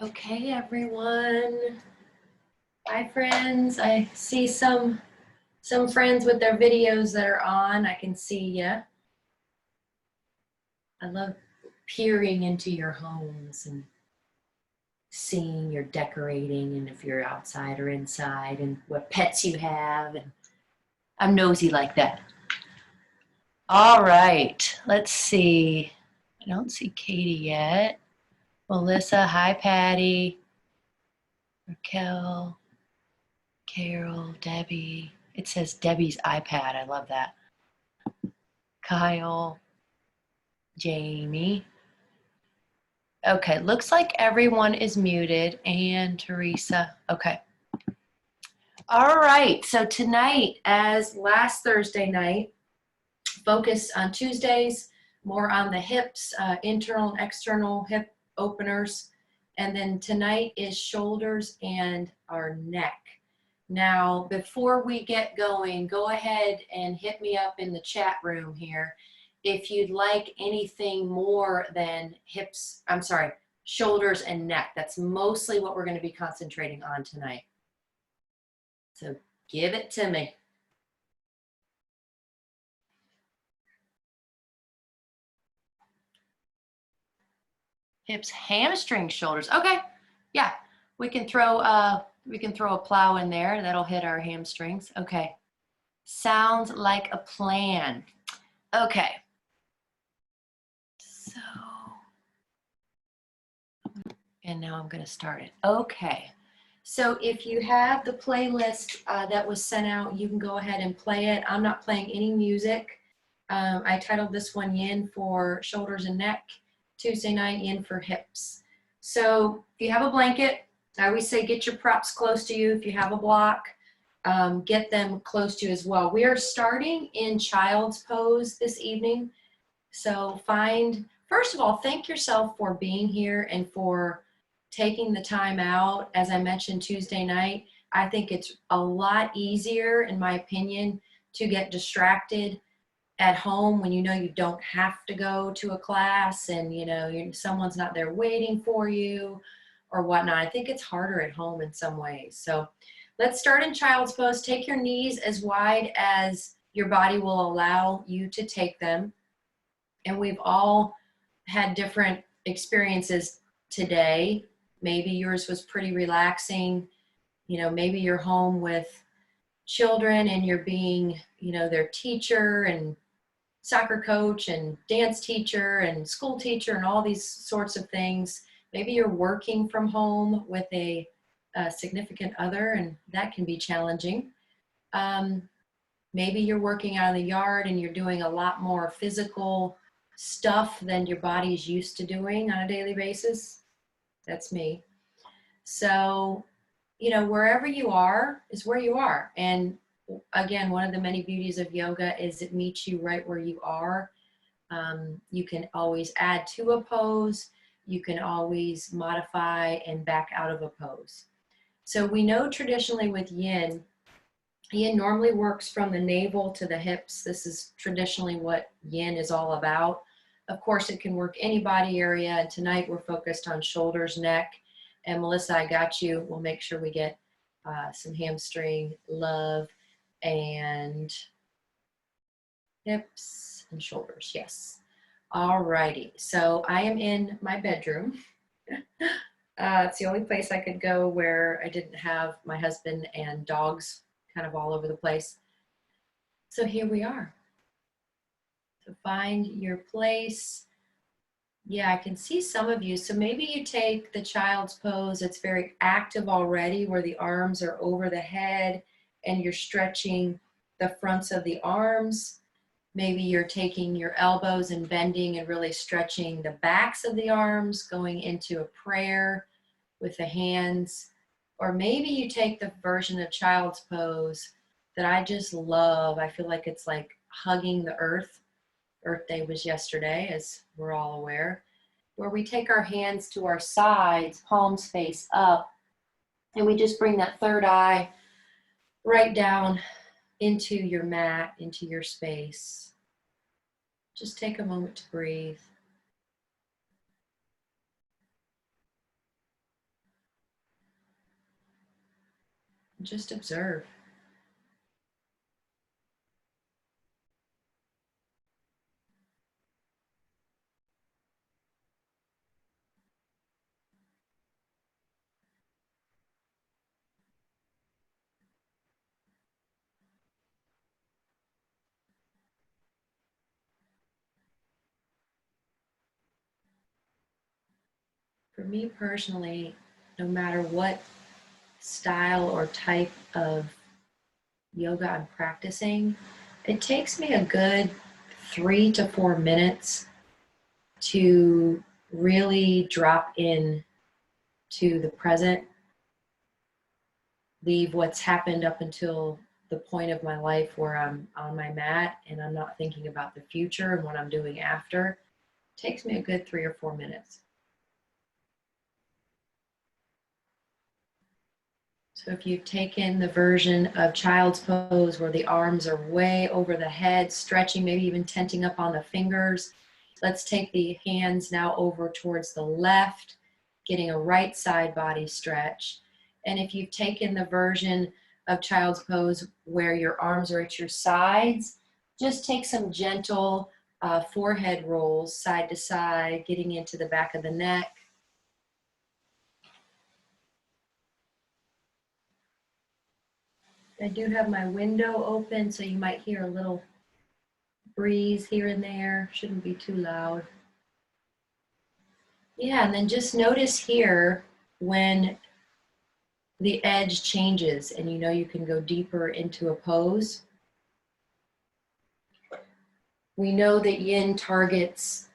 Okay, everyone. Hi, friends. I see some friends with their videos that are on. I can see you. I love peering into your homes and seeing your decorating and if you're outside or inside and what pets you have. And I'm nosy like that. All right, let's see. I don't see Katie yet. Melissa, hi, Patty. Raquel, Carol, Debbie. It says Debbie's iPad. I love that. Kyle, Jamie. Okay, looks like everyone is muted, and Teresa. Okay. All right, so tonight, as last Thursday night, focused on Tuesdays, more on the hips, internal and external hip openers. And then tonight is shoulders and our neck. Now, before we get going, go ahead and hit me up in the chat room here if you'd like anything more than hips, I'm sorry, shoulders and neck. That's mostly what we're going to be concentrating on tonight. So give it to me. Hips, hamstrings, shoulders. Okay, yeah, we can throw a plow in there. That'll hit our hamstrings. Okay, sounds like a plan. Okay, so, and now I'm going to start it. Okay, so if you have the playlist that was sent out, you can go ahead and play it. I'm not playing any music. I titled this one Yin for shoulders and neck, Tuesday night Yin for hips. So if you have a blanket, I always say get your props close to you. If you have a block, get them close to you as well. We are starting in child's pose this evening. So first of all, thank yourself for being here and for taking the time out. As I mentioned Tuesday night, I think it's a lot easier, in my opinion, to get distracted at home when you know you don't have to go to a class and someone's not there waiting for you or whatnot. I think it's harder at home in some ways. So let's start in child's pose. Take your knees as wide as your body will allow you to take them. And we've all had different experiences today. Maybe yours was pretty relaxing. Maybe you're home with children and you're being, their teacher and soccer coach and dance teacher and school teacher and all these sorts of things. Maybe you're working from home with a significant other, and that can be challenging. Maybe you're working out in the yard and you're doing a lot more physical stuff than your body is used to doing on a daily basis. That's me. So, wherever you are is where you are. And again, one of the many beauties of yoga is it meets you right where you are. You can always add to a pose. You can always modify and back out of a pose. So we know traditionally with yin normally works from the navel to the hips. This is traditionally what yin is all about. Of course, it can work any body area. And tonight we're focused on shoulders, neck. And Melissa, I got you. We'll make sure we get some hamstring love and hips and shoulders. Yes. All righty. So I am in my bedroom. It's the only place I could go where I didn't have my husband and dogs kind of all over the place. So here we are. So find your place. Yeah, I can see some of you. So maybe you take the child's pose. It's very active already, where the arms are over the head and you're stretching the fronts of the arms. Maybe you're taking your elbows and bending and really stretching the backs of the arms, going into a prayer with the hands. Or maybe you take the version of child's pose that I just love. I feel like it's like hugging the earth. Earth Day was yesterday, as we're all aware, where we take our hands to our sides, palms face up, and we just bring that third eye right down into your mat, into your space. Just take a moment to breathe. Just observe. For me personally, no matter what style or type of yoga I'm practicing, it takes me a good 3 to 4 minutes to really drop in to the present, leave what's happened up until the point of my life where I'm on my mat and I'm not thinking about the future and what I'm doing after. It takes me a good 3 or 4 minutes. So if you've taken the version of child's pose where the arms are way over the head, stretching, maybe even tenting up on the fingers, let's take the hands now over towards the left, getting a right side body stretch. And if you've taken the version of child's pose where your arms are at your sides, just take some gentle forehead rolls side to side, getting into the back of the neck. I do have my window open, so you might hear a little breeze here and there. Shouldn't be too loud. Yeah, and then just notice here when the edge changes and you know you can go deeper into a pose. We know that yin targets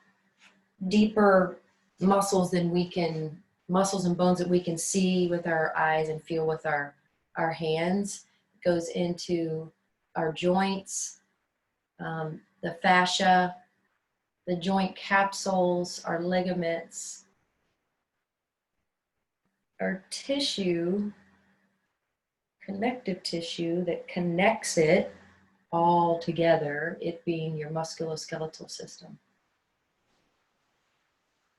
deeper muscles than we can, muscles and bones that we can see with our eyes and feel with our hands. It goes into our joints, the fascia, the joint capsules, our ligaments, our tissue, connective tissue that connects it all together, it being your musculoskeletal system.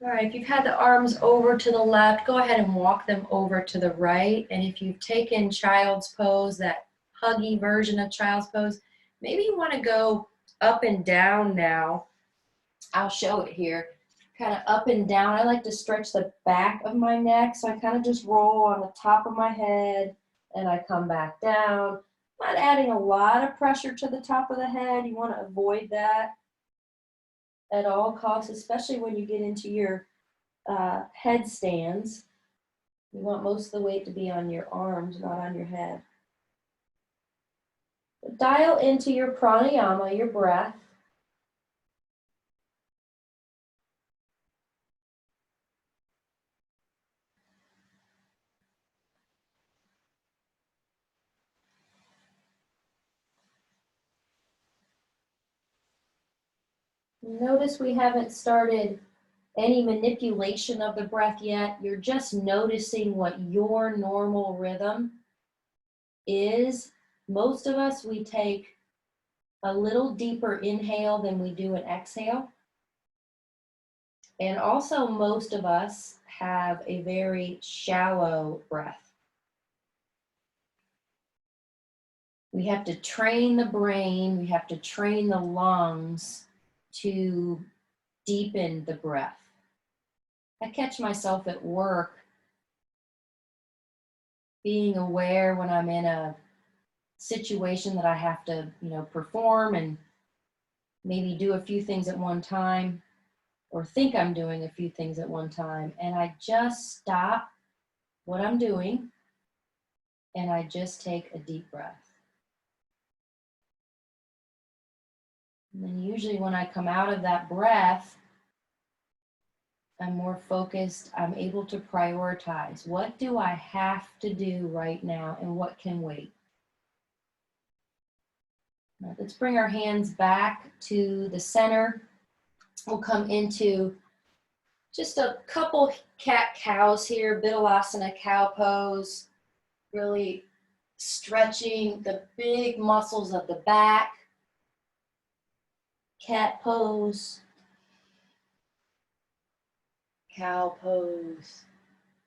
All right, if you've had the arms over to the left, go ahead and walk them over to the right. And if you've taken child's pose, that huggy version of child's pose, maybe you want to go up and down now. I'll show it here. Kind of up and down. I like to stretch the back of my neck, so I kind of just roll on the top of my head and I come back down. Not adding a lot of pressure to the top of the head. You want to avoid that at all costs, especially when you get into your headstands. You want most of the weight to be on your arms, not on your head. But dial into your pranayama, your breath. Notice we haven't started any manipulation of the breath yet. You're just noticing what your normal rhythm is. Most of us, we take a little deeper inhale than we do an exhale. And also most of us have a very shallow breath. We have to train the brain, we have to train the lungs to deepen the breath. I catch myself at work being aware when I'm in a situation that I have to, perform and maybe do a few things at one time or think I'm doing a few things at one time. And I just stop what I'm doing and I just take a deep breath. And then usually when I come out of that breath, I'm more focused. I'm able to prioritize. What do I have to do right now and what can wait? Now, let's bring our hands back to the center. We'll come into just a couple cat-cows here, Vidalasana cow pose, really stretching the big muscles of the back. Cat pose, cow pose,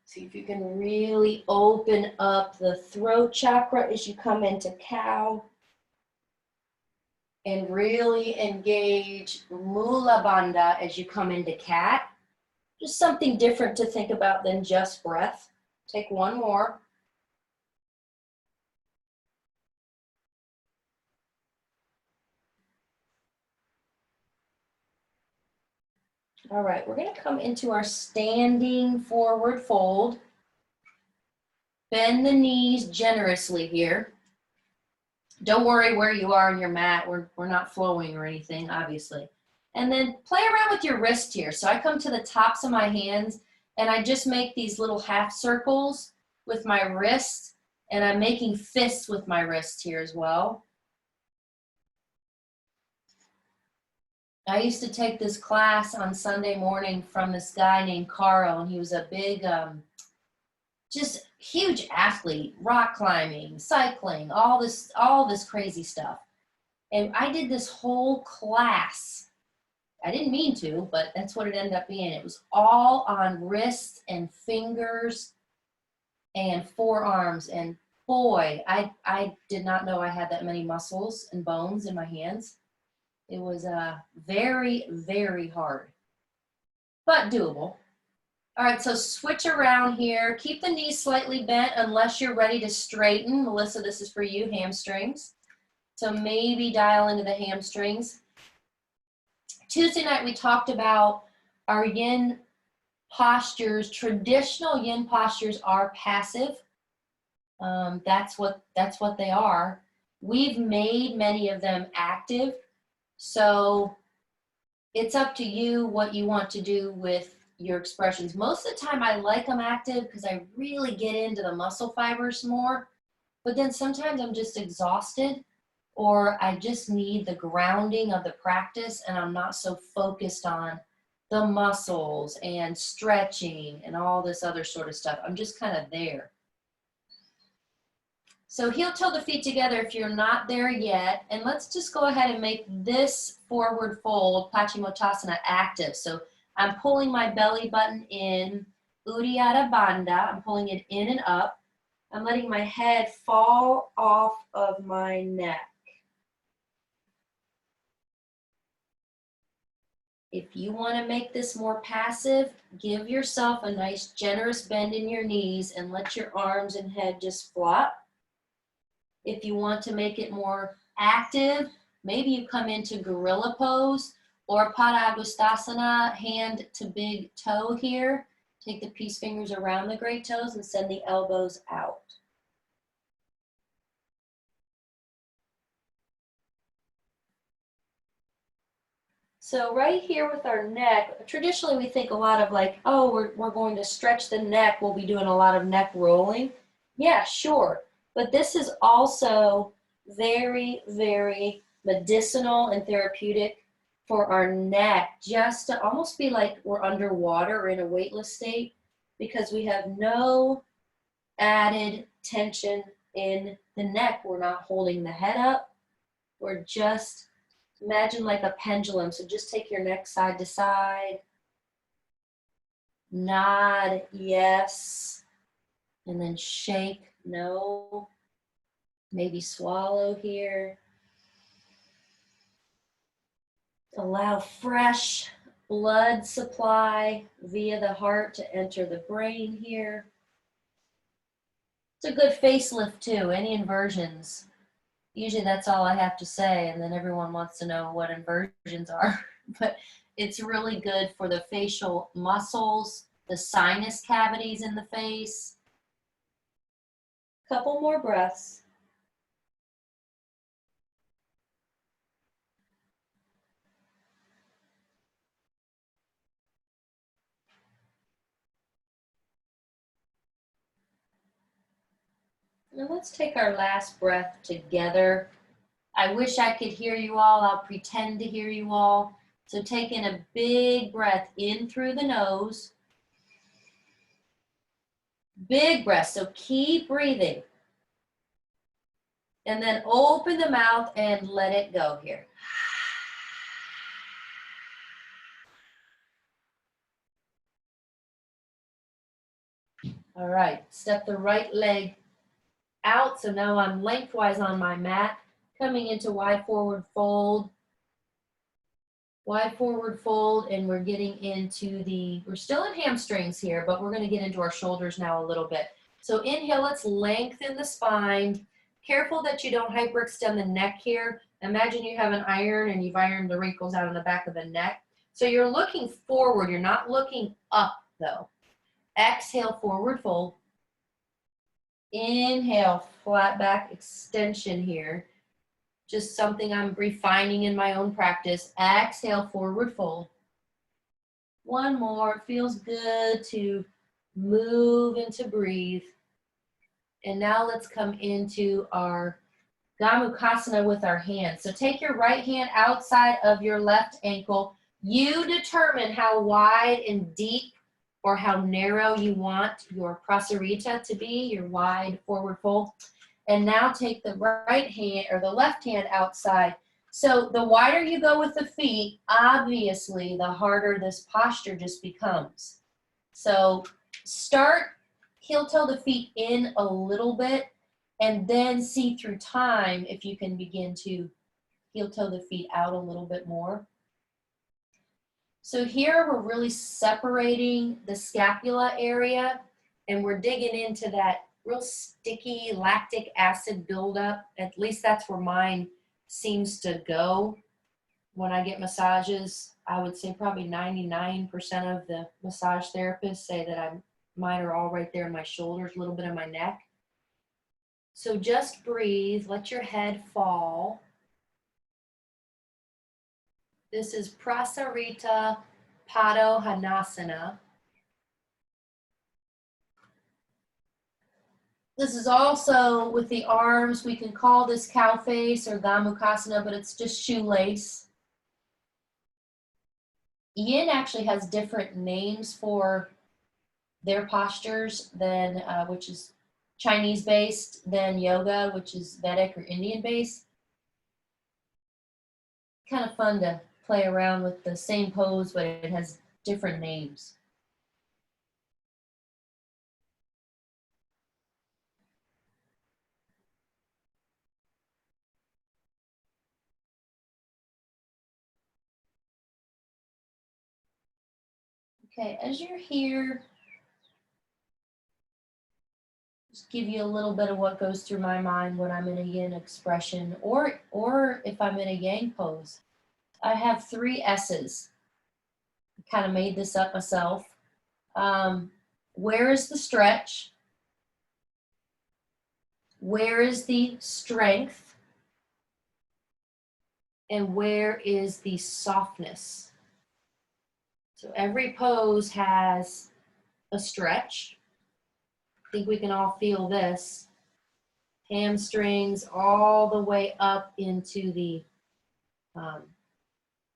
See if you can really open up the throat chakra as you come into cow. And really engage Mula Bandha as you come into cat. Just something different to think about than just breath. Take one more. All right, we're going to come into our standing forward fold. Bend the knees generously here. Don't worry where you are on your mat. We're not flowing or anything, obviously. And then play around with your wrist here. So I come to the tops of my hands and I just make these little half circles with my wrist, and I'm making fists with my wrist here as well. I used to take this class on Sunday morning from this guy named Carl, and he was a big, just huge athlete, rock climbing, cycling, all this crazy stuff. And I did this whole class. I didn't mean to, but that's what it ended up being. It was all on wrists and fingers and forearms. And boy, I did not know I had that many muscles and bones in my hands. It was very, very hard, but doable. All right, so switch around here. Keep the knees slightly bent unless you're ready to straighten. Melissa, this is for you, hamstrings. So maybe dial into the hamstrings. Tuesday night, we talked about our yin postures. Traditional yin postures are passive. That's what they are. We've made many of them active. So it's up to you what you want to do with your expressions. Most of the time I like them active because I really get into the muscle fibers more. But then sometimes I'm just exhausted, or I just need the grounding of the practice and I'm not so focused on the muscles and stretching and all this other sort of stuff. I'm just kind of there. So heel toe the feet together if you're not there yet. And let's just go ahead and make this forward fold, Paschimottanasana, active. So I'm pulling my belly button in, Uddiyana Bandha. I'm pulling it in and up. I'm letting my head fall off of my neck. If you want to make this more passive, give yourself a nice generous bend in your knees and let your arms and head just flop. If you want to make it more active, maybe you come into gorilla pose or Padangusthasana, hand to big toe here. Take the peace fingers around the great toes and send the elbows out. So right here with our neck, traditionally we think a lot of like, oh, we're going to stretch the neck. We'll be doing a lot of neck rolling. Yeah, sure. But this is also very, very medicinal and therapeutic for our neck, just to almost be like we're underwater or in a weightless state, because we have no added tension in the neck. We're not holding the head up. We're just, imagine like a pendulum. So just take your neck side to side. Nod, yes. And then shake, no. Maybe swallow here. Allow fresh blood supply via the heart to enter the brain here. It's a good facelift too, any inversions. Usually that's all I have to say, and then everyone wants to know what inversions are. But it's really good for the facial muscles, the sinus cavities in the face. Couple more breaths. Now let's take our last breath together. I wish I could hear you all. I'll pretend to hear you all. So taking a big breath in through the nose. Big breath, so keep breathing. And then open the mouth and let it go here. All right, step the right leg out. So now I'm lengthwise on my mat, coming into wide forward fold, and we're getting into we're still in hamstrings here, but we're going to get into our shoulders now a little bit. So inhale, let's lengthen the spine. Careful that you don't hyperextend the neck here. Imagine you have an iron and you've ironed the wrinkles out on the back of the neck. So you're looking forward, you're not looking up though. Exhale, forward fold. Inhale, flat back extension here. Just something I'm refining in my own practice. Exhale, forward fold. One more. It feels good to move and to breathe. And now let's come into our Gomukhasana with our hands. So take your right hand outside of your left ankle. You determine how wide and deep or how narrow you want your prasarita to be, your wide forward fold. And now take the right hand or the left hand outside. So the wider you go with the feet, obviously the harder this posture just becomes. So start heel toe the feet in a little bit and then see through time if you can begin to heel toe the feet out a little bit more. So here we're really separating the scapula area and we're digging into that real sticky lactic acid buildup. At least that's where mine seems to go when I get massages. I would say probably 99% of the massage therapists say that mine are all right there in my shoulders, a little bit of my neck. So just breathe, let your head fall. This is Prasarita Padottanasana. This is also with the arms. We can call this cow face or Gomukhasana, but it's just shoelace. Yin actually has different names for their postures than, which is Chinese based, than yoga, which is Vedic or Indian based. Kind of fun to play around with the same pose, but it has different names. Okay, as you're here, just give you a little bit of what goes through my mind when I'm in a yin expression, or if I'm in a yang pose. I have 3 S's. I kind of made this up myself. Where is the stretch? Where is the strength? And where is the softness? So every pose has a stretch. I think we can all feel this. Hamstrings all the way up into the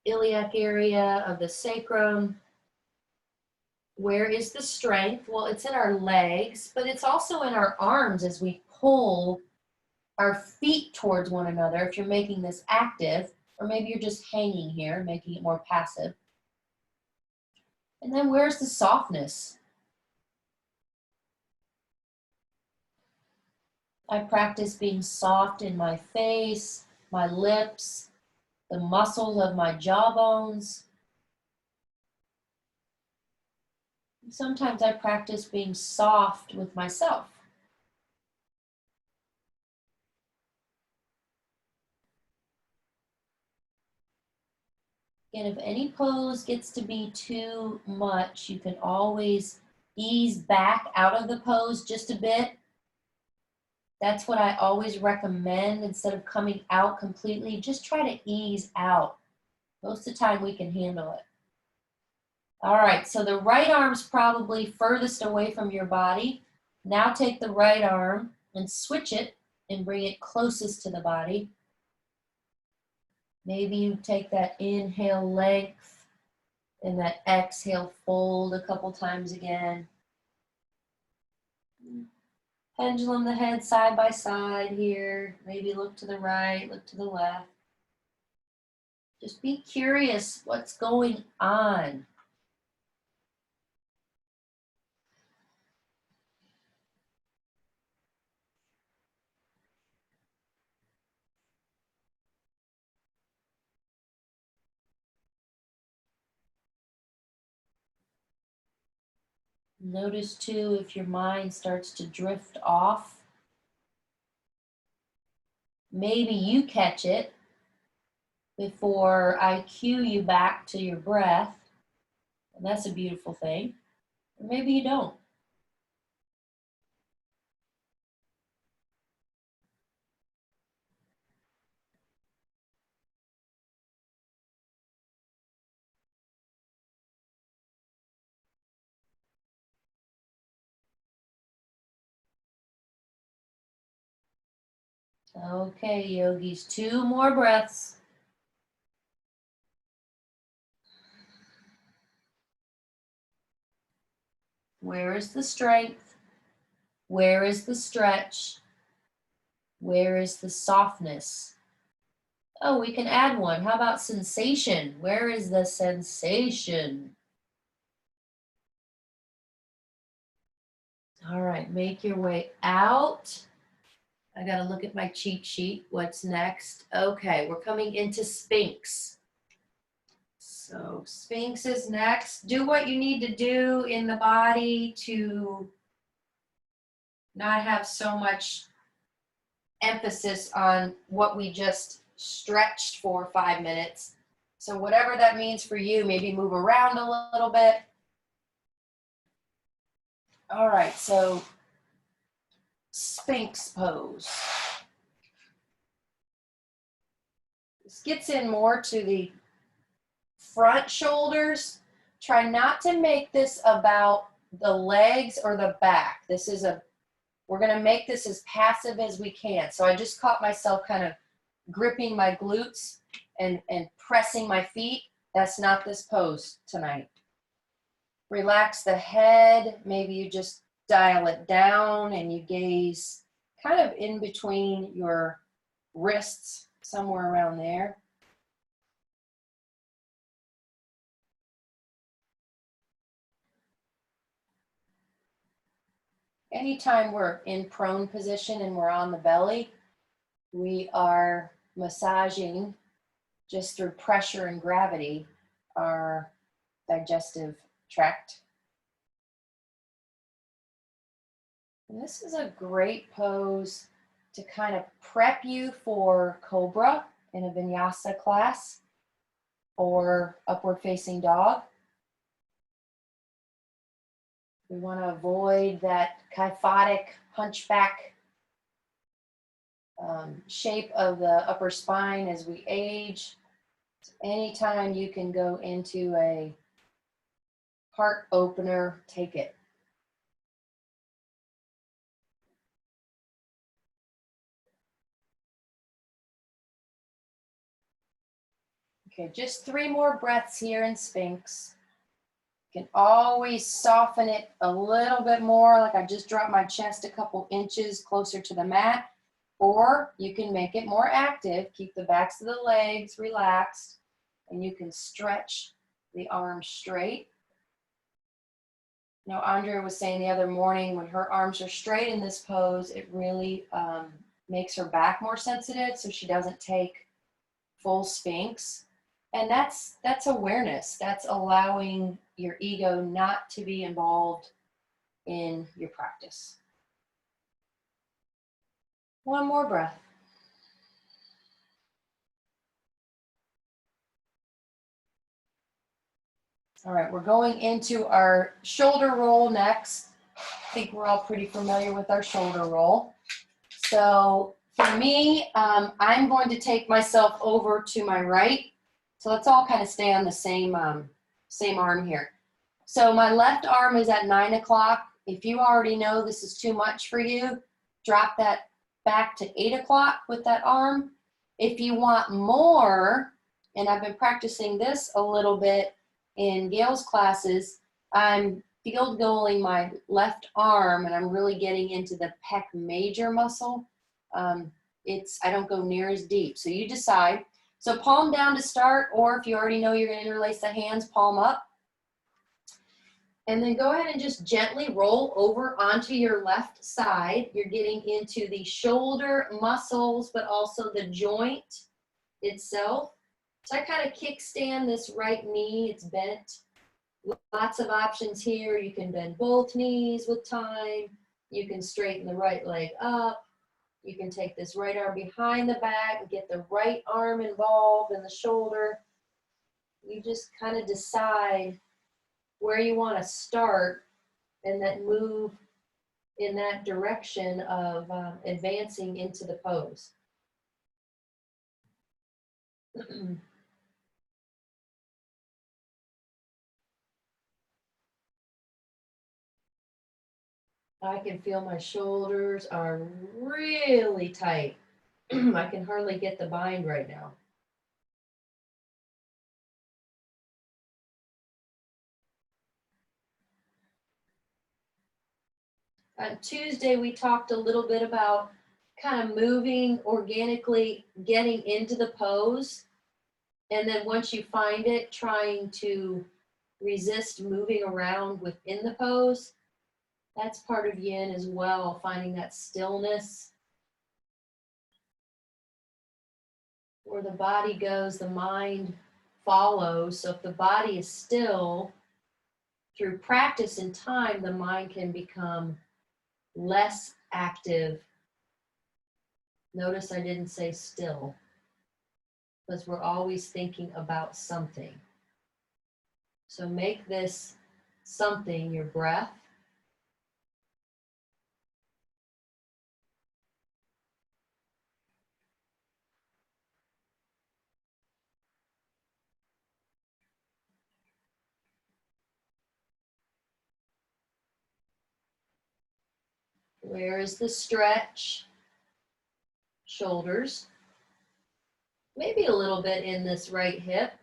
iliac area of the sacrum. Where is the strength? Well, it's in our legs, but it's also in our arms as we pull our feet towards one another if you're making this active, or maybe you're just hanging here, making it more passive. And then where's the softness? I practice being soft in my face, my lips, the muscles of my jawbones. Sometimes I practice being soft with myself. And if any pose gets to be too much, you can always ease back out of the pose just a bit. That's what I always recommend. Instead of coming out completely, just try to ease out. Most of the time we can handle it. All right, so the right arm's probably furthest away from your body. Now take the right arm and switch it and bring it closest to the body. Maybe you take that inhale length and that exhale fold a couple times again. Pendulum the head side by side here. Maybe look to the right, look to the left. Just be curious what's going on. Notice too if your mind starts to drift off. Maybe you catch it before I cue you back to your breath, and that's a beautiful thing. Or maybe you don't. Okay, yogis, 2 more breaths. Where is the strength? Where is the stretch? Where is the softness? Oh, we can add one. How about sensation? Where is the sensation? All right, make your way out. I got to look at my cheat sheet. What's next? Okay, we're coming into Sphinx. So Sphinx is next. Do what you need to do in the body to not have so much emphasis on what we just stretched for 5 minutes. So whatever that means for you, maybe move around a little bit. All right, so Sphinx pose. This gets in more to the front shoulders. Try not to make this about the legs or the back. We're gonna make this as passive as we can. So I just caught myself kind of gripping my glutes and pressing my feet. That's not this pose tonight. Relax the head. Maybe you just dial it down and you gaze kind of in between your wrists, somewhere around there. Anytime we're in prone position and we're on the belly, we are massaging just through pressure and gravity our digestive tract. And this is a great pose to kind of prep you for Cobra in a vinyasa class or upward facing dog. We want to avoid that kyphotic hunchback shape of the upper spine as we age. Anytime you can go into a heart opener, take it. Okay, just 3 more breaths here in Sphinx. You can always soften it a little bit more, like I just dropped my chest a couple inches closer to the mat, or you can make it more active. Keep the backs of the legs relaxed, and you can stretch the arms straight. You know, Andrea was saying the other morning when her arms are straight in this pose, it really makes her back more sensitive so she doesn't take full Sphinx. And that's awareness. That's allowing your ego not to be involved in your practice. 1 more breath. All right, we're going into our shoulder roll next. I think we're all pretty familiar with our shoulder roll. So for me, I'm going to take myself over to my right. So let's all kind of stay on the same arm here. So my left arm is at 9 o'clock. If you already know this is too much for you, drop that back to 8 o'clock with that arm. If you want more, and I've been practicing this a little bit in Gail's classes, I'm field goaling my left arm and I'm really getting into the pec major muscle. I don't go near as deep. So you decide. So palm down to start, or if you already know you're going to interlace the hands, palm up. And then go ahead and just gently roll over onto your left side. You're getting into the shoulder muscles, but also the joint itself. So I kind of kickstand this right knee, it's bent. Lots of options here. You can bend both knees with time. You can straighten the right leg up. You can take this right arm behind the back and get the right arm involved in the shoulder. You just kind of decide where you want to start and then move in that direction of advancing into the pose. I can feel my shoulders are really tight. I can hardly get the bind right now. On Tuesday, we talked a little bit about kind of moving organically, getting into the pose. And then once you find it, trying to resist moving around within the pose. That's part of yin as well, finding that stillness. Where the body goes, the mind follows. So if the body is still, through practice and time, the mind can become less active. Notice I didn't say still, because we're always thinking about something. So make this something your breath. Where is the stretch? Shoulders. Maybe a little bit in this right hip.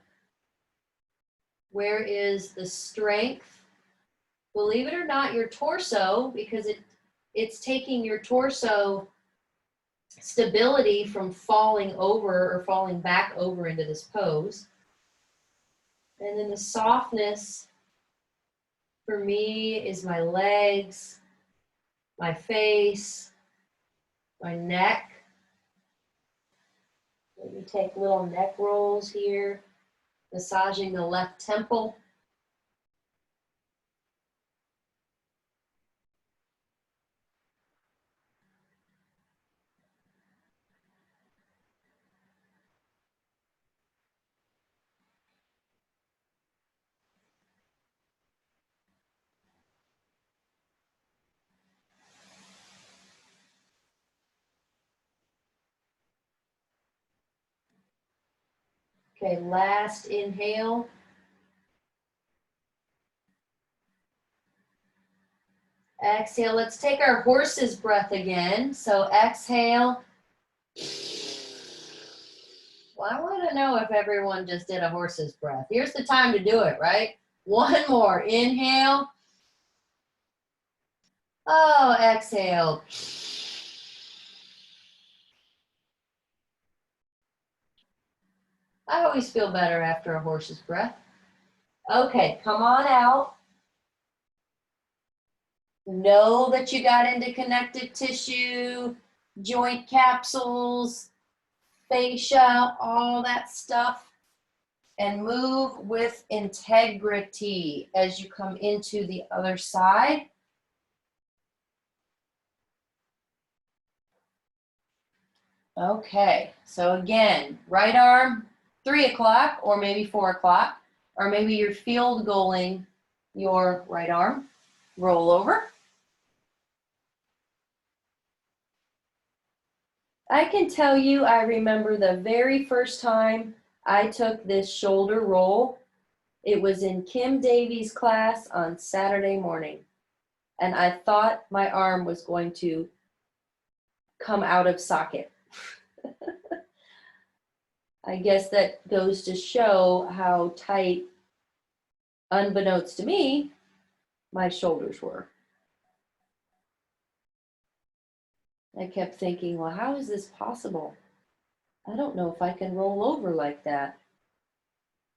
Where is the strength? Believe it or not, your torso, because it's taking your torso stability from falling over or falling back over into this pose. And then the softness for me is my legs, my face, my neck. Maybe take little neck rolls here, massaging the left temple. Okay, last inhale. Exhale, let's take our horse's breath again. So exhale. Well, I want to know if everyone just did a horse's breath. Here's the time to do it, right? One more. Inhale. Oh, exhale. I always feel better after a horse's breath. Okay, come on out. Know that you got into connective tissue, joint capsules, fascia, all that stuff. And move with integrity as you come into the other side. Okay, so again, right arm, 3 o'clock or maybe 4 o'clock, or maybe you're field goaling your right arm. Roll over. I can tell you, I remember the very first time I took this shoulder roll. It was in Kim Davies' class on Saturday morning. And I thought my arm was going to come out of socket. I guess that goes to show how tight, unbeknownst to me, my shoulders were. I kept thinking, well, how is this possible? I don't know if I can roll over like that.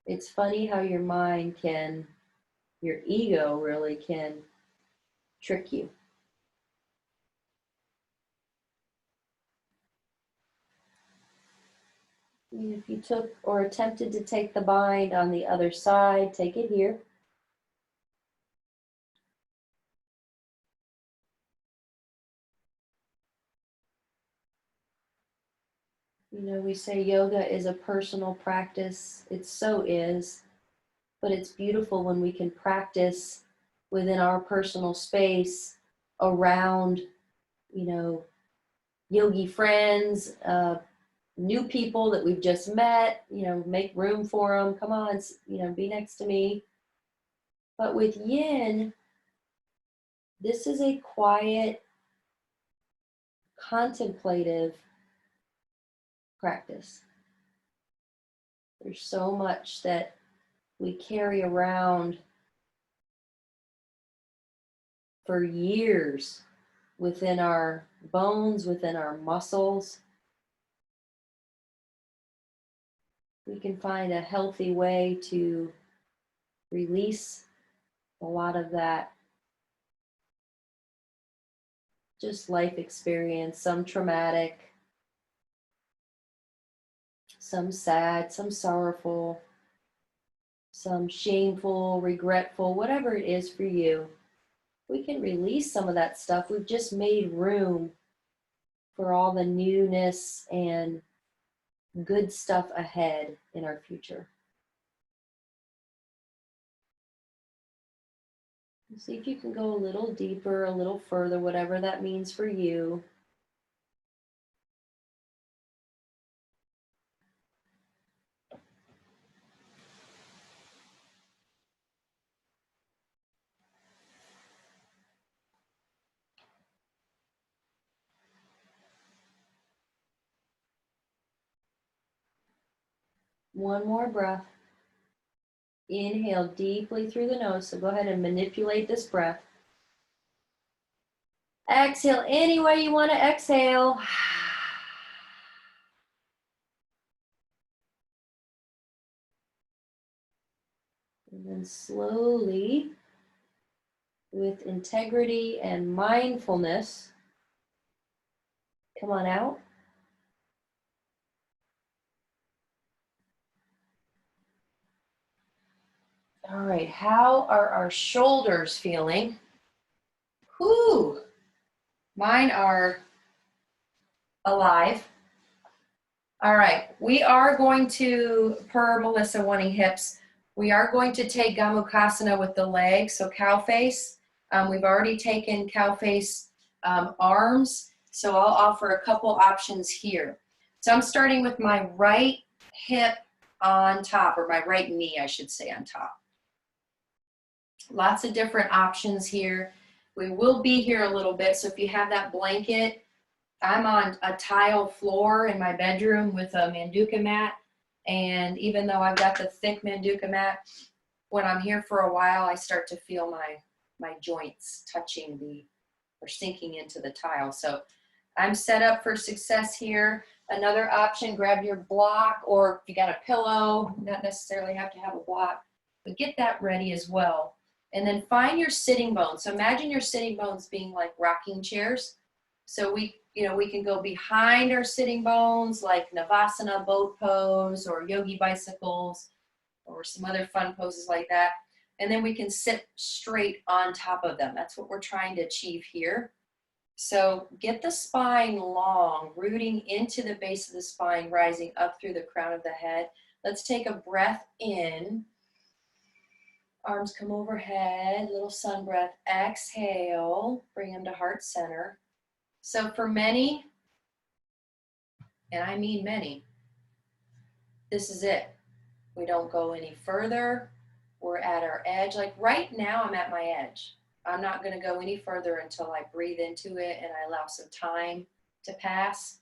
It's funny how your mind can, your ego really can trick you. If you took or attempted to take the bind on the other side, take it here. You know, we say yoga is a personal practice. It so is, but it's beautiful when we can practice within our personal space around, you know, yogi friends, new people that we've just met, you know, make room for them. Come on, you know, be next to me. But with yin, this is a quiet, contemplative practice. There's so much that we carry around for years within our bones, within our muscles. We can find a healthy way to release a lot of that just life experience, some traumatic, some sad, some sorrowful, some shameful, regretful, whatever it is for you. We can release some of that stuff. We've just made room for all the newness and good stuff ahead in our future. See if you can go a little deeper, a little further, whatever that means for you. One more breath. Inhale deeply through the nose. So go ahead and manipulate this breath. Exhale any way you want to exhale. And then slowly, with integrity and mindfulness, come on out. All right, how are our shoulders feeling? Whew, mine are alive. All right, we are going to, per Melissa wanting hips, we are going to take Gomukhasana with the legs, so cow face. We've already taken cow face arms, so I'll offer a couple options here. So I'm starting with my right hip on top, or my right knee, I should say, on top. Lots of different options here. We will be here a little bit, so if you have that blanket, I'm on a tile floor in my bedroom with a Manduka mat, and even though I've got the thick Manduka mat, when I'm here for a while, I start to feel my joints touching or sinking into the tile. So I'm set up for success here. Another option, grab your block, or if you got a pillow, not necessarily have to have a block, but get that ready as well. And then find your sitting bones. So imagine your sitting bones being like rocking chairs. So we can go behind our sitting bones like Navasana, boat pose, or yogi bicycles, or some other fun poses like that. And then we can sit straight on top of them. That's what we're trying to achieve here. So get the spine long, rooting into the base of the spine, rising up through the crown of the head. Let's take a breath in. Arms come overhead, little sun breath. Exhale, bring them to heart center. So for many, and I mean many, this is it. We don't go any further. We're at our edge. Like right now, I'm at my edge. I'm not going to go any further until I breathe into it and I allow some time to pass.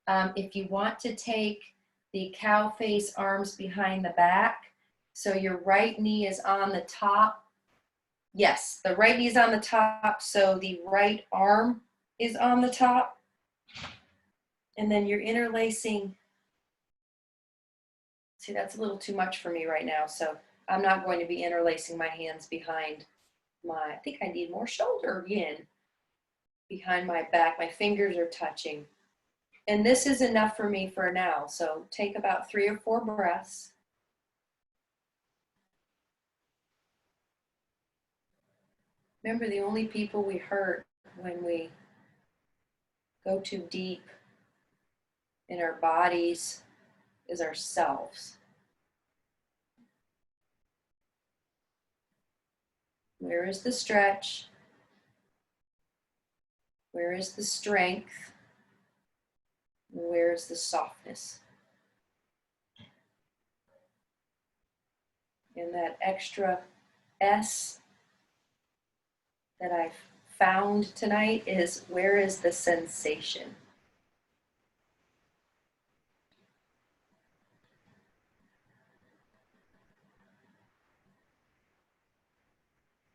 If you want to take the cow face arms behind the back, so your right knee is on the top. Yes, the right knee is on the top, so the right arm is on the top. And then you're interlacing. See, that's a little too much for me right now, so I'm not going to be interlacing my hands behind I think I need more shoulder yin behind my back. My fingers are touching. And this is enough for me for now, so take about 3 or 4 breaths. Remember, the only people we hurt when we go too deep in our bodies is ourselves. Where is the stretch? Where is the strength? Where is the softness? And that extra S that I've found tonight is, where is the sensation?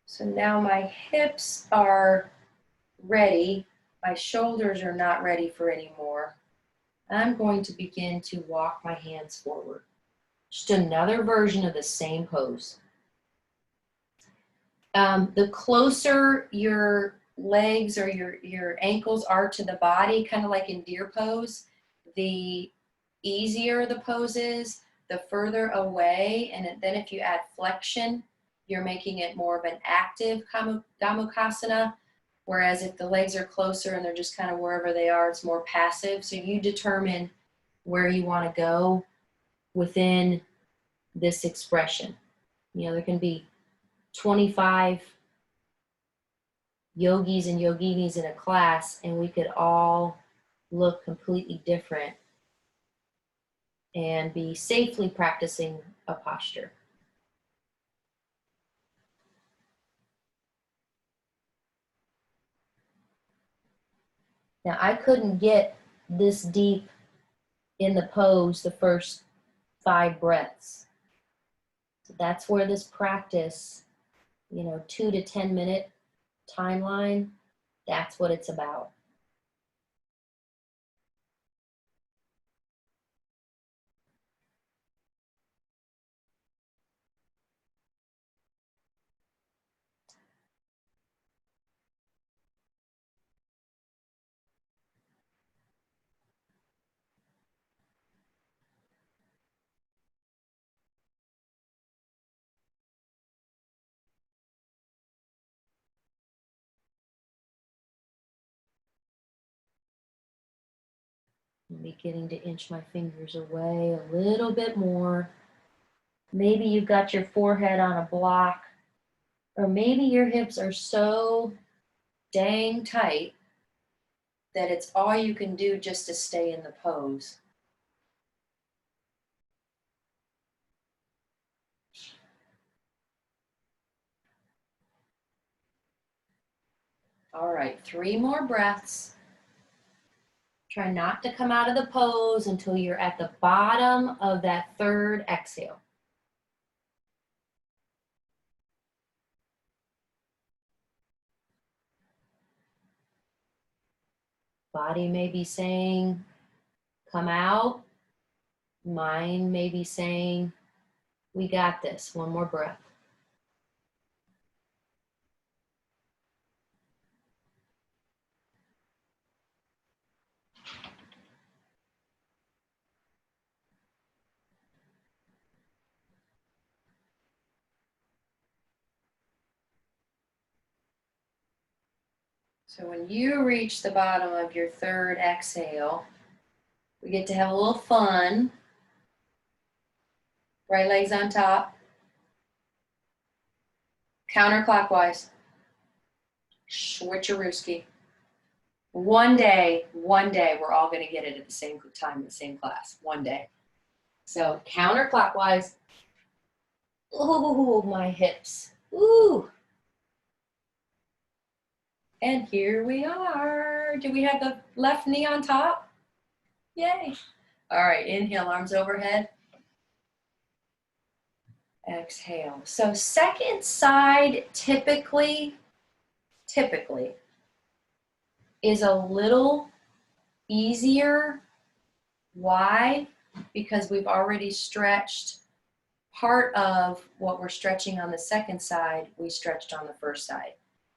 So now my hips are ready. My shoulders are not ready for any more. I'm going to begin to walk my hands forward. Just another version of the same pose. The closer your legs or your ankles are to the body, kind of like in deer pose, the easier the pose is, the further away, and then if you add flexion, you're making it more of an active Gomukhasana, whereas if the legs are closer and they're just kind of wherever they are, it's more passive. So you determine where you want to go within this expression. You know, there can be 25 yogis and yoginis in a class, and we could all look completely different and be safely practicing a posture. Now, I couldn't get this deep in the pose the first 5 breaths. So that's where this practice, 2 to 10 minute timeline, that's what it's about. I'm beginning to inch my fingers away a little bit more. Maybe you've got your forehead on a block, or maybe your hips are so dang tight that it's all you can do just to stay in the pose. All right, 3 more breaths. Try not to come out of the pose until you're at the bottom of that 3rd exhale. Body may be saying, come out. Mind may be saying, we got this. 1 more breath. So when you reach the bottom of your 3rd exhale, we get to have a little fun. Right leg's on top. Counterclockwise. Switcherooski. One day, we're all going to get it at the same time in the same class. One day. So counterclockwise. Oh, my hips. Ooh. And here we are. Do we have the left knee on top? Yay. All right, inhale, arms overhead. Exhale. So second side typically is a little easier. Why? Because we've already stretched part of what we're stretching on the second side, we stretched on the first side.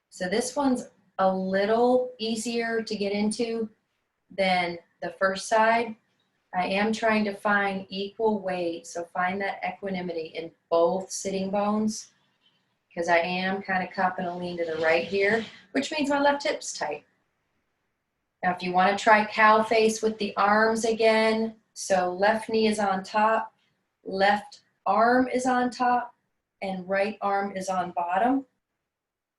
So this one's a little easier to get into than the first side. I am trying to find equal weight, so find that equanimity in both sitting bones, because I am kind of cupping a lean to the right here, which means my left hip's tight. Now, if you want to try cow face with the arms again, so left knee is on top, left arm is on top, and right arm is on bottom.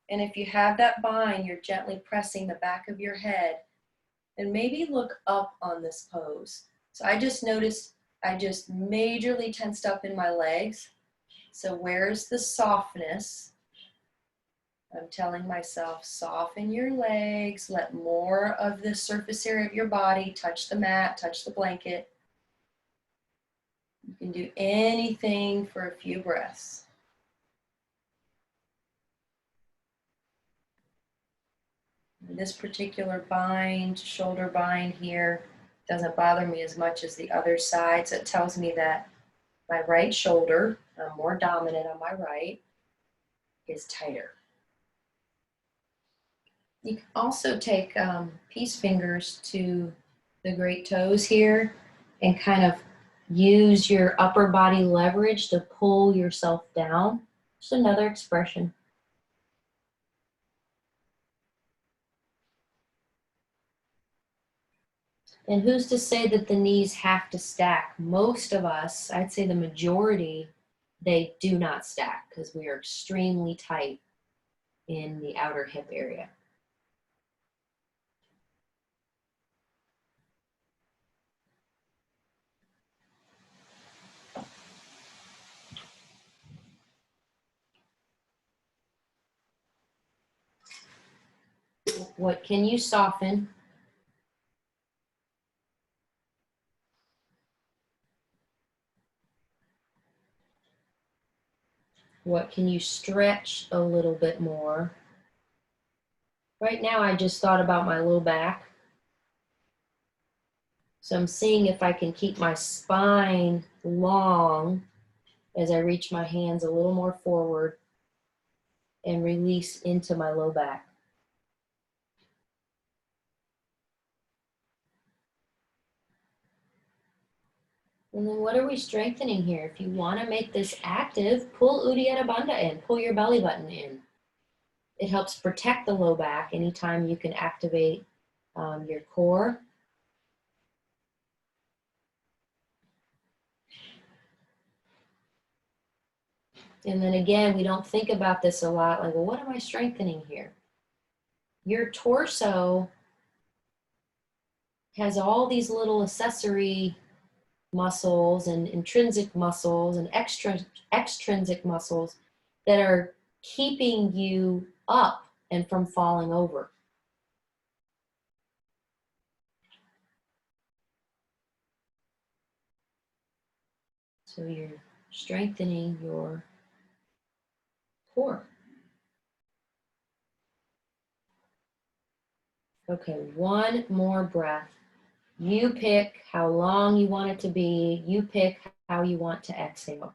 And if you have that bind, you're gently pressing the back of your head, and maybe look up on this pose. So I just noticed I just majorly tensed up in my legs. So where's the softness? I'm telling myself, soften your legs, let more of the surface area of your body touch the mat, touch the blanket. You can do anything for a few breaths. This particular bind, shoulder bind here, doesn't bother me as much as the other side. So it tells me that my right shoulder, I'm more dominant on my right, is tighter. You can also take peace fingers to the great toes here and kind of use your upper body leverage to pull yourself down. Just another expression. And who's to say that the knees have to stack? Most of us, I'd say the majority, they do not stack because we are extremely tight in the outer hip area. What can you soften? What can you stretch a little bit more? Right now, I just thought about my low back. So I'm seeing if I can keep my spine long as I reach my hands a little more forward and release into my low back. And then what are we strengthening here? If you want to make this active, pull Uddiyana Bandha in, pull your belly button in. It helps protect the low back anytime you can activate your core. And then again, we don't think about this a lot, like, well, what am I strengthening here? Your torso has all these little accessory muscles and intrinsic muscles and extrinsic muscles that are keeping you up and from falling over. So you're strengthening your core. Okay, one more breath. You pick how long you want it to be. You pick how you want to exhale.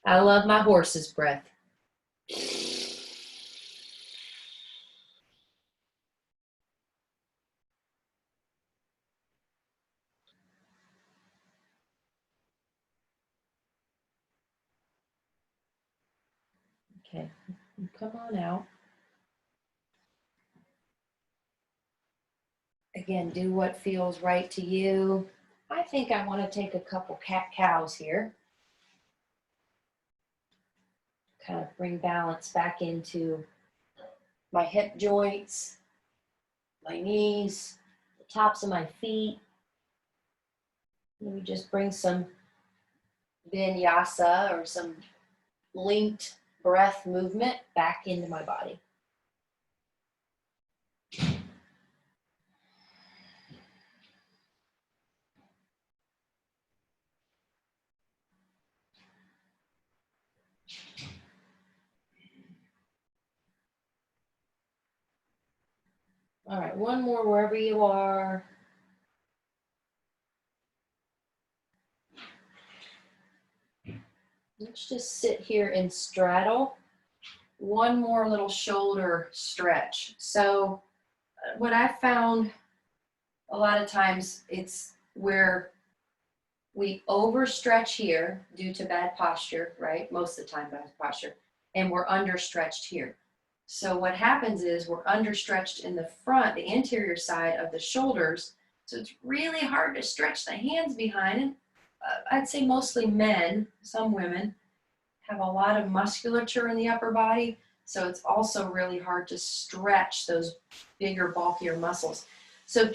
I love my horse's breath. Okay, come on out. Again, do what feels right to you. I think I want to take a couple cat-cows here. Kind of bring balance back into my hip joints, my knees, the tops of my feet. Maybe just bring some vinyasa or some linked breath movement back into my body. All right, one more wherever you are. Let's just sit here and straddle. One more little shoulder stretch. So what I found a lot of times, it's where we overstretch here due to bad posture, right? Most of the time bad posture, and we're understretched here. So what happens is we're understretched in the front, the interior side of the shoulders. So it's really hard to stretch the hands behind. And I'd say mostly men, some women, have a lot of musculature in the upper body. So it's also really hard to stretch those bigger, bulkier muscles. So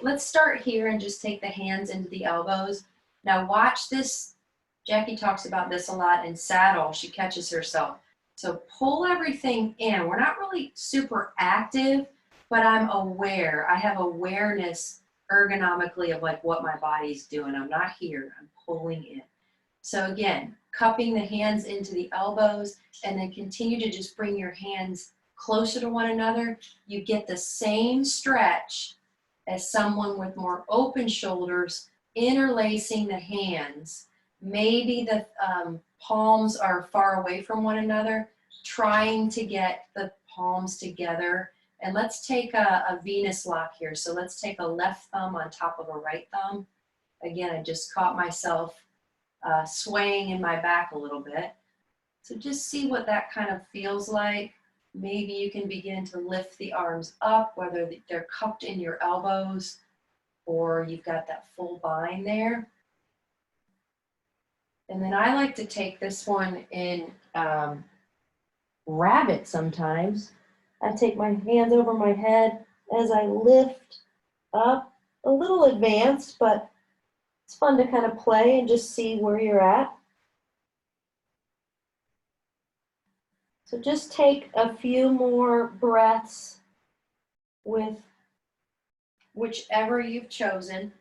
let's start here and just take the hands into the elbows. Now watch this. Jackie talks about this a lot in saddle. She catches herself. So pull everything in. We're not really super active, but I'm aware. I have awareness ergonomically of like what my body's doing. I'm not here. I'm pulling in. So again, cupping the hands into the elbows and then continue to just bring your hands closer to one another. You get the same stretch as someone with more open shoulders, interlacing the hands. Maybe the palms are far away from one another, trying to get the palms together. And let's take a Venus lock here. So let's take a left thumb on top of a right thumb. Again, I just caught myself swaying in my back a little bit. So just see what that kind of feels like. Maybe you can begin to lift the arms up, whether they're cupped in your elbows or you've got that full bind there. And then I like to take this one in rabbit sometimes. I take my hands over my head as I lift up, a little advanced, but it's fun to kind of play and just see where you're at. So just take a few more breaths with whichever you've chosen.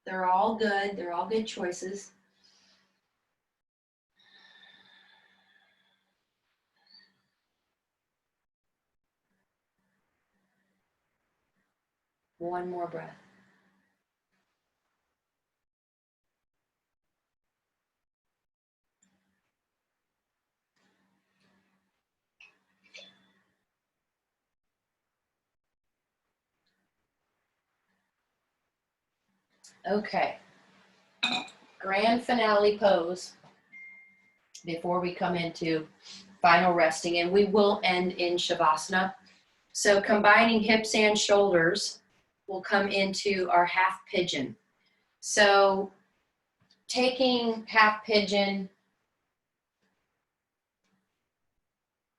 They're all good. They're all good choices. One more breath. Okay. Grand finale pose before we come into final resting, and we will end in Shavasana. So combining hips and shoulders, we'll come into our half pigeon. So taking half pigeon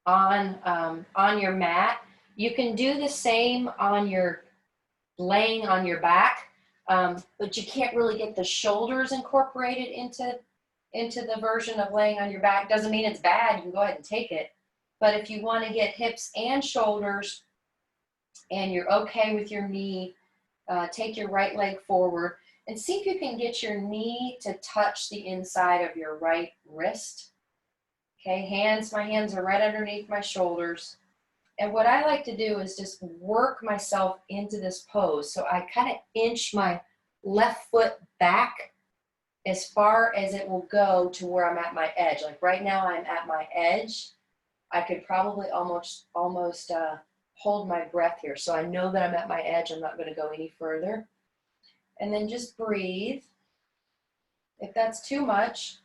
on your mat, you can do the same on your laying on your back, but you can't really get the shoulders incorporated into the version of laying on your back. Doesn't mean it's bad. You can go ahead and take it. But if you want to get hips and shoulders and you're okay with your knee, take your right leg forward and see if you can get your knee to touch the inside of your right wrist. Okay, my hands are right underneath my shoulders. And what I like to do is just work myself into this pose. So I kind of inch my left foot back as far as it will go to where I'm at my edge. Like right now I'm at my edge. I could probably almost hold my breath here. So I know that I'm at my edge. I'm not going to go any further. And then just breathe. If that's too much,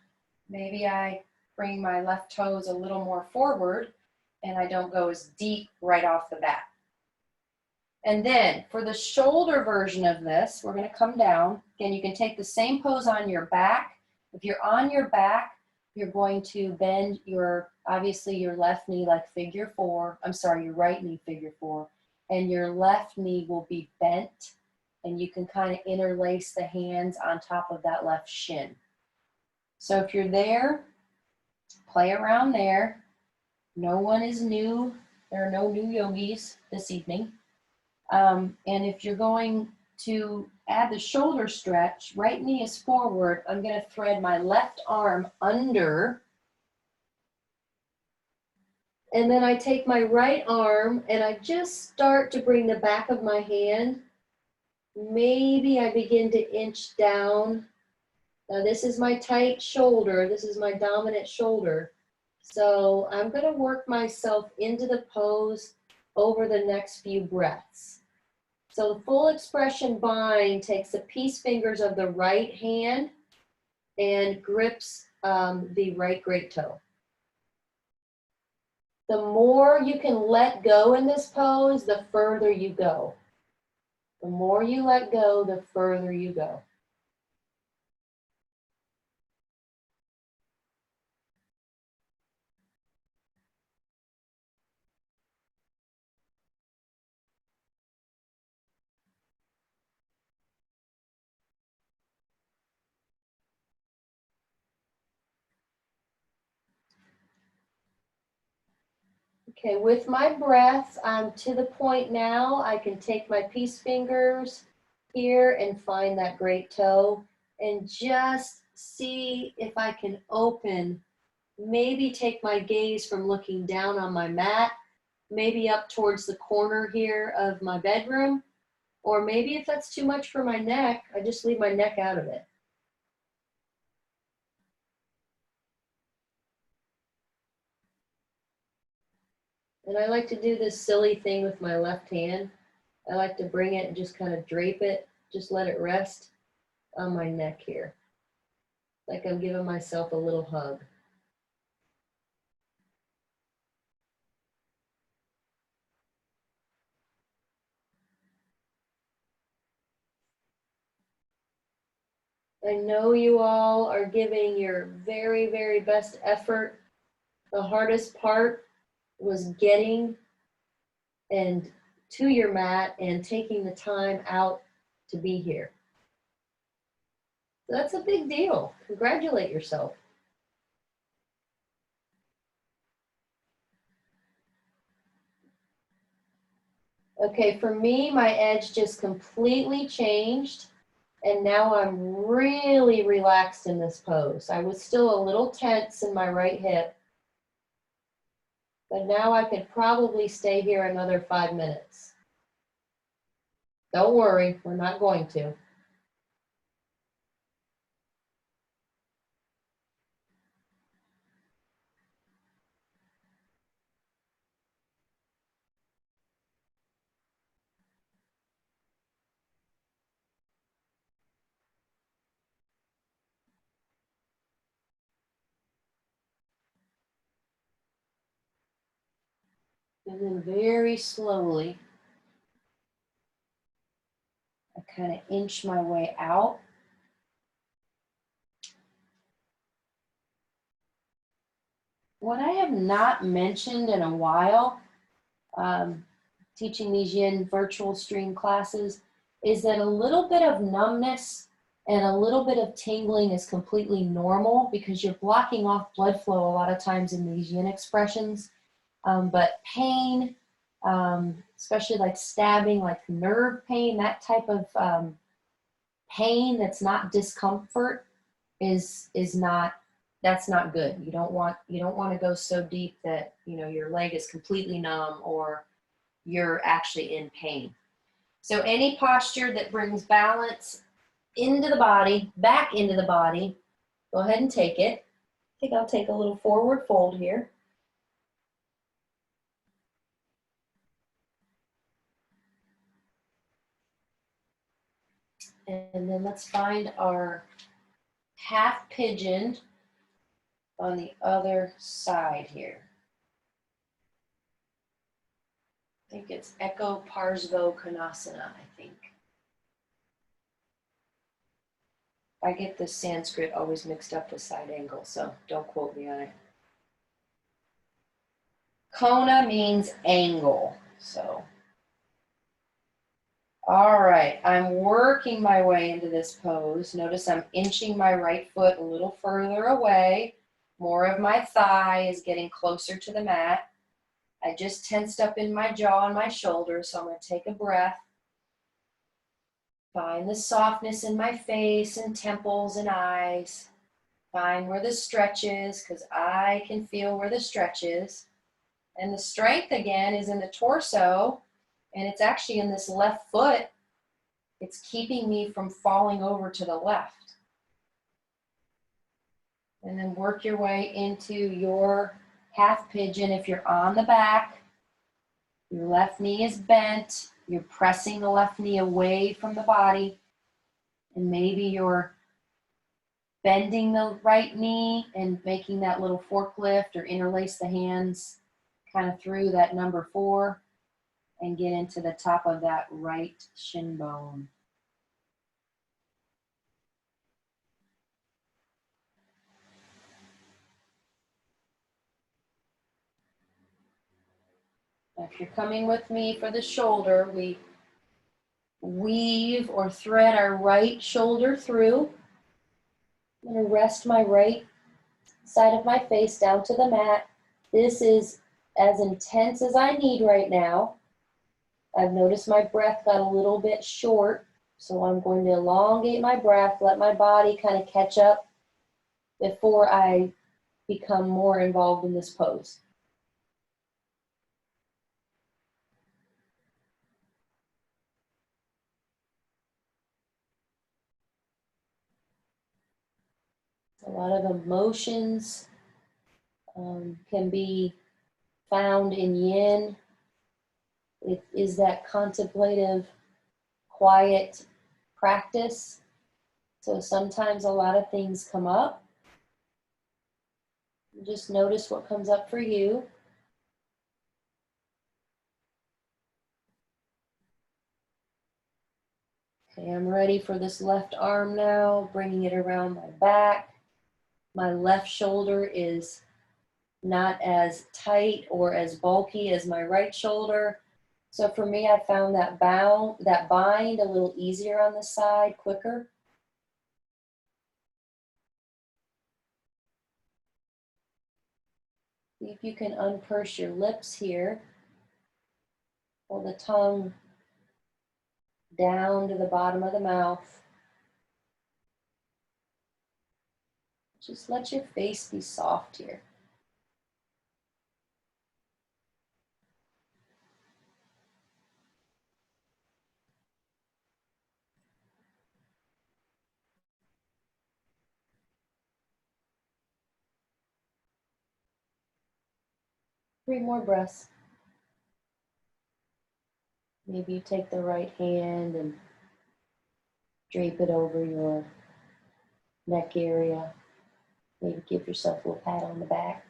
maybe I bring my left toes a little more forward and I don't go as deep right off the bat. And then for the shoulder version of this, we're going to come down. Again, you can take the same pose on your back. If you're on your back, you're going to bend obviously your left knee like figure four. I'm sorry, your right knee figure four. And your left knee will be bent. And you can kind of interlace the hands on top of that left shin. So if you're there, play around there. No one is new. There are no new yogis this evening. And if you're going to add the shoulder stretch, right knee is forward. I'm going to thread my left arm under. And then I take my right arm and I just start to bring the back of my hand. Maybe I begin to inch down. Now this is my tight shoulder. This is my dominant shoulder. So I'm going to work myself into the pose over the next few breaths. So the full expression bind takes the peace fingers of the right hand and grips the right great toe. The more you can let go in this pose, the further you go. The more you let go, the further you go. Okay, with my breath, I'm to the point now I can take my peace fingers here and find that great toe and just see if I can open, maybe take my gaze from looking down on my mat, maybe up towards the corner here of my bedroom, or maybe if that's too much for my neck, I just leave my neck out of it. And I like to do this silly thing with my left hand. I like to bring it and just kind of drape it, just let it rest on my neck here. Like I'm giving myself a little hug. I know you all are giving your very, very best effort. The hardest part was getting and to your mat and taking the time out to be here. That's a big deal. Congratulate yourself. Okay, for me, my edge just completely changed. And now I'm really relaxed in this pose. I was still a little tense in my right hip. But now I could probably stay here another 5 minutes. Don't worry, we're not going to. And then very slowly, I kind of inch my way out. What I have not mentioned in a while, teaching these yin virtual stream classes, is that a little bit of numbness and a little bit of tingling is completely normal because you're blocking off blood flow a lot of times in these yin expressions. But pain, especially like stabbing, like nerve pain, that type of pain that's not discomfort is not, that's not good. You don't want to go so deep that your leg is completely numb or you're actually in pain. So any posture that brings balance into the body, back into the body, go ahead and take it. I think I'll take a little forward fold here. And then let's find our half pigeon on the other side here. I think it's Eko Parsvo Konasana, I think. I get the Sanskrit always mixed up with side angle, so don't quote me on it. Kona means angle, so. All right, I'm working my way into this pose. Notice I'm inching my right foot a little further away. More of my thigh is getting closer to the mat. I just tensed up in my jaw and my shoulders, so I'm going to take a breath. Find the softness in my face and temples and eyes. Find where the stretch is, because I can feel where the stretch is. And the strength, again, is in the torso, and it's actually in this left foot. It's keeping me from falling over to the left. And then work your way into your half pigeon. If you're on the back, your left knee is bent, you're pressing the left knee away from the body, and maybe you're bending the right knee and making that little forklift or interlace the hands kind of through that number 4 and get into the top of that right shin bone. Now, if you're coming with me for the shoulder, we weave or thread our right shoulder through. I'm going to rest my right side of my face down to the mat. This is as intense as I need right now. I've noticed my breath got a little bit short, so I'm going to elongate my breath, let my body kind of catch up before I become more involved in this pose. A lot of emotions can be found in yin. It is that contemplative, quiet practice. So sometimes a lot of things come up. Just notice what comes up for you. Okay, I'm ready for this left arm now, bringing it around my back. My left shoulder is not as tight or as bulky as my right shoulder. So for me, I found that bind a little easier on the side, quicker. See if you can unpurse your lips here. Pull the tongue down to the bottom of the mouth. Just let your face be soft here. Three more breaths. Maybe you take the right hand and drape it over your neck area. Maybe give yourself a little pat on the back.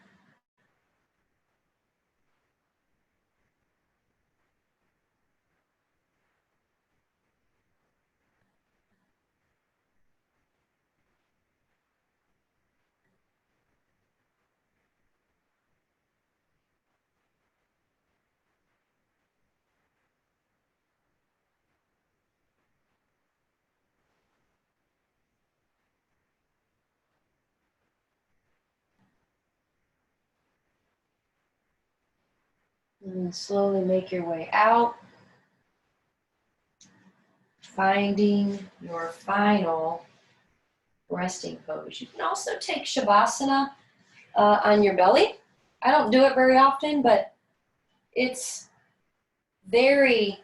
And then slowly make your way out, finding your final resting pose. You can also take Shavasana on your belly. I don't do it very often, but it's very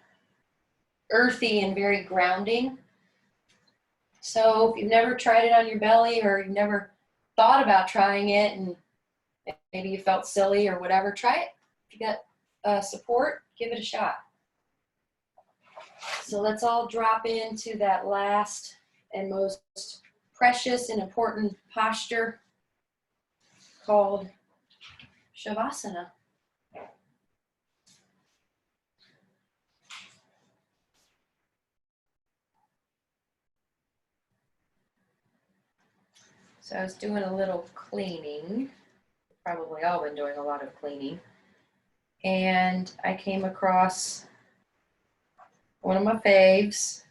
earthy and very grounding. So if you've never tried it on your belly or you've never thought about trying it and maybe you felt silly or whatever, try it. If you got support, give it a shot. So let's all drop into that last and most precious and important posture called Shavasana. So I was doing a little cleaning. Probably all been doing a lot of cleaning. And I came across one of my faves,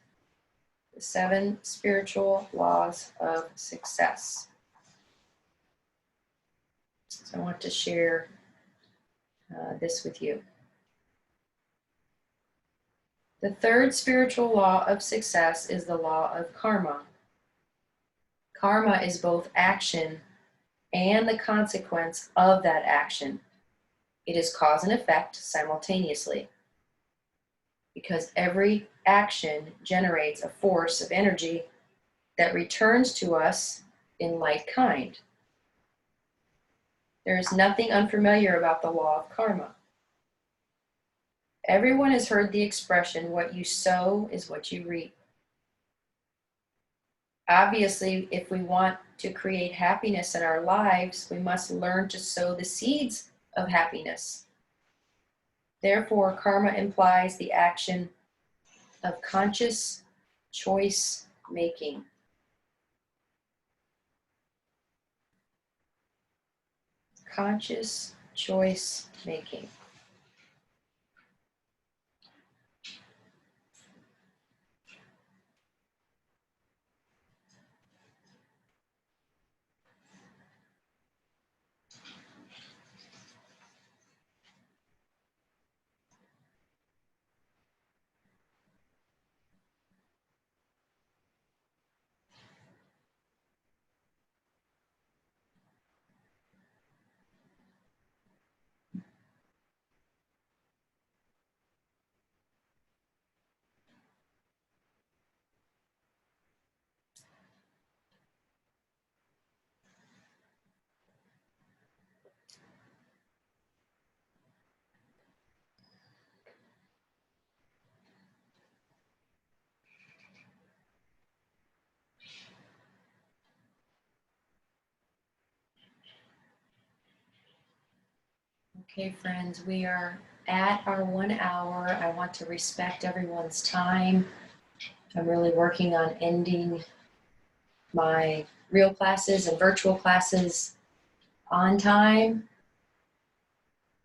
the 7 Spiritual Laws of Success. So I want to share this with you. The 3rd spiritual law of success is the law of karma. Karma is both action and the consequence of that action. It is cause and effect simultaneously, because every action generates a force of energy that returns to us in like kind. There is nothing unfamiliar about the law of karma. Everyone has heard the expression, what you sow is what you reap. Obviously, if we want to create happiness in our lives, we must learn to sow the seeds of happiness Therefore, karma implies the action of conscious choice making. Conscious choice making. Okay, friends, we are at our 1 hour. I want to respect everyone's time. I'm really working on ending my real classes and virtual classes on time.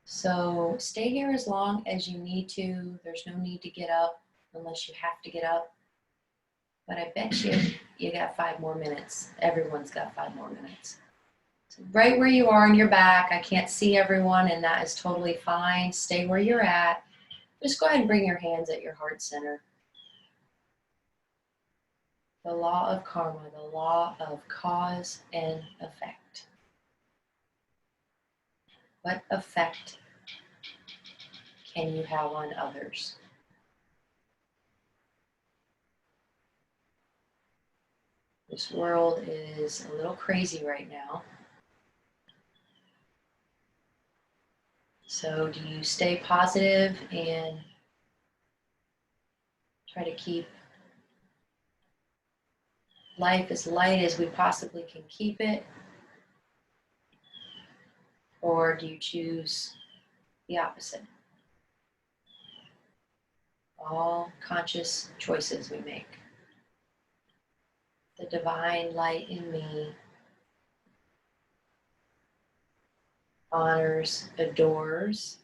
So stay here as long as you need to. There's no need to get up unless you have to get up. But I bet you got 5 more minutes. Everyone's got 5 more minutes. So right where you are in your back, I can't see everyone, and that is totally fine. Stay where you're at. Just go ahead and bring your hands at your heart center. The law of karma, the law of cause and effect. What effect can you have on others? This world is a little crazy right now. So do you stay positive and try to keep life as light as we possibly can keep it? Or do you choose the opposite? All conscious choices we make. The divine light in me honors, adores,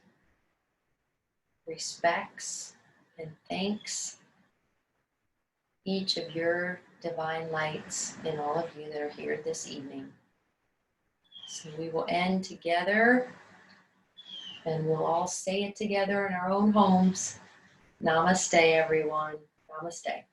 respects, and thanks each of your divine lights and all of you that are here this evening. So we will end together, and we'll all say it together in our own homes. Namaste, everyone. Namaste.